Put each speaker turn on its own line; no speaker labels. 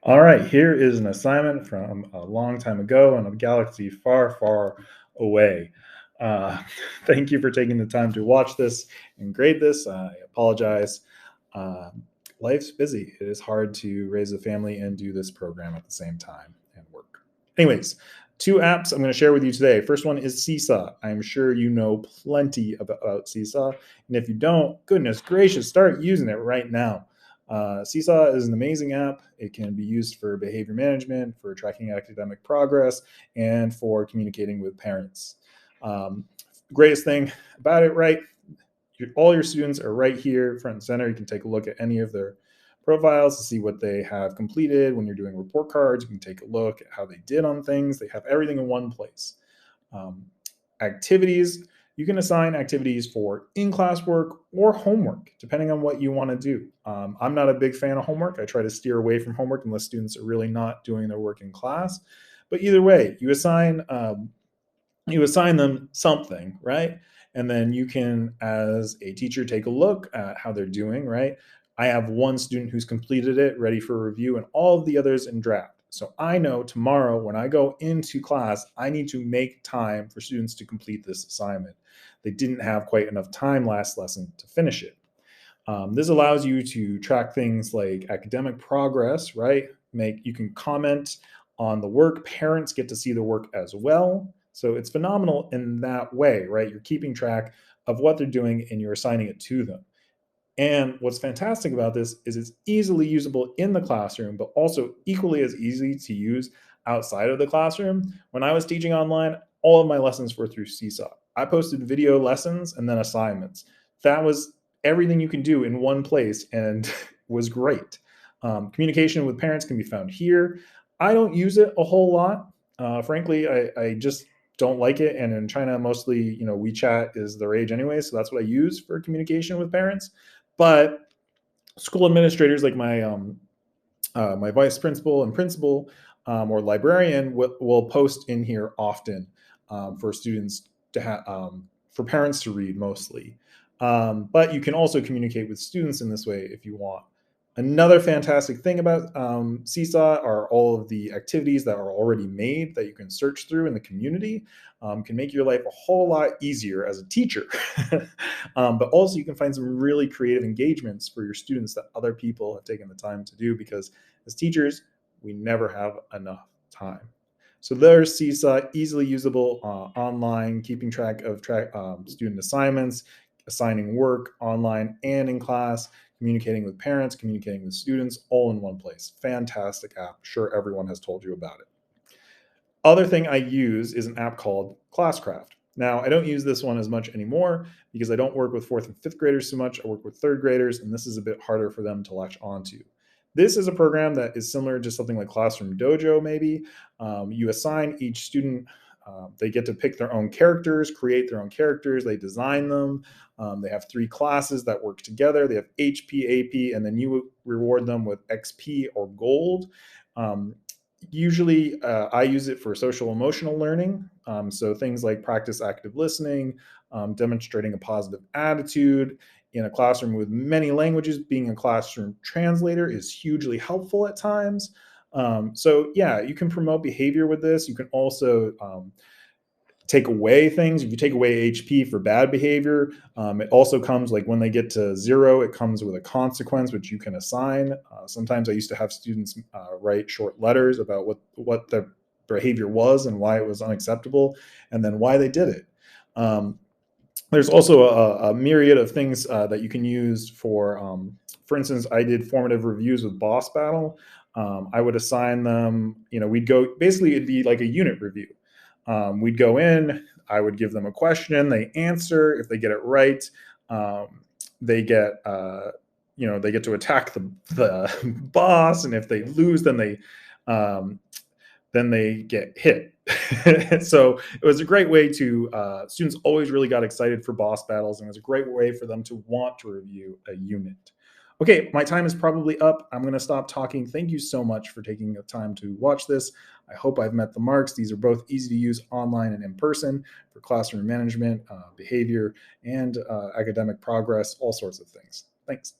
All right, here is an assignment from a long time ago in a galaxy far, far away. Uh, Thank you for taking the time to watch this and grade this. I apologize. Uh, Life's busy. It is hard to raise a family and do this program at the same time and work. Anyways, two apps I'm going to share with you today. First one is Seesaw. I'm sure you know plenty about Seesaw. And if you don't, goodness gracious, start using it right now. Seesaw is an amazing app. It can be used for behavior management, for tracking academic progress, and for communicating with parents. The greatest thing about it, right? All your students are right here, front and center. You can take a look at any of their profiles to see what they have completed. When you're doing report cards, you can take a look at how they did on things. They have everything in one place. Um, Activities, you can assign activities for in-class work or homework, depending on what you want to do. I'm not a big fan of homework. I try to steer away from homework unless students are really not doing their work in class. But either way, you assign them something, right? And then you can, as a teacher, take a look at how they're doing, right? I have one student who's completed it, ready for review, and all of the others in draft. So I know tomorrow when I go into class, I need to make time for students to complete this assignment. They didn't have quite enough time last lesson to finish it. This allows you to track things like academic progress, right? You can comment on the work. Parents get to see the work as well. So it's phenomenal in that way, right? You're keeping track of what they're doing and you're assigning it to them. And what's fantastic about this is it's easily usable in the classroom, but also equally as easy to use outside of the classroom. When I was teaching online, all of my lessons were through Seesaw. I posted video lessons and then assignments. That was everything you can do in one place and was great. Communication with parents can be found here. I don't use it a whole lot. Frankly, I just don't like it. And in China, mostly, WeChat is the rage anyway. So that's what I use for communication with parents. But school administrators like my vice principal and principal or librarian will post in here often for students to have for parents to read mostly. But you can also communicate with students in this way if you want. Another fantastic thing about Seesaw are all of the activities that are already made that you can search through in the community. Can make your life a whole lot easier as a teacher. But also, you can find some really creative engagements for your students that other people have taken the time to do because as teachers, we never have enough time. So there's Seesaw, easily usable online, keeping track of student assignments, assigning work online and in class, communicating with parents, communicating with students, all in one place. Fantastic app. Sure, everyone has told you about it. Other thing I use is an app called Classcraft. Now, I don't use this one as much anymore because I don't work with fourth and fifth graders so much. I work with third graders, and this is a bit harder for them to latch onto. This is a program that is similar to something like Classroom Dojo, maybe. You assign each student, they get to pick their own characters, create their own characters, they design them. They have three classes that work together. They have HP, AP, and then you reward them with XP or gold. Usually, I use it for social emotional learning. So things like practice active listening, demonstrating a positive attitude in a classroom with many languages. Being a classroom translator is hugely helpful at times. So yeah, you can promote behavior with this. You can also take away things. If you take away HP for bad behavior, it also comes like when they get to zero, it comes with a consequence which you can assign. Sometimes I used to have students write short letters about what the behavior was and why it was unacceptable, and then why they did it. Um, there's also a myriad of things that you can use for instance, I did formative reviews with Boss Battle. I would assign them, we'd go, basically it'd be like a unit review. We'd go in, I would give them a question, they answer. If they get it right, um, they get, they get to attack the boss. And if they lose, um, then they get hit. So it was a great way to, students always really got excited for boss battles, and it was a great way for them to want to review a unit. Okay, my time is probably up. I'm going to stop talking. Thank you so much for taking the time to watch this. I hope I've met the marks. These are both easy to use online and in person for classroom management, behavior, and academic progress, all sorts of things. Thanks.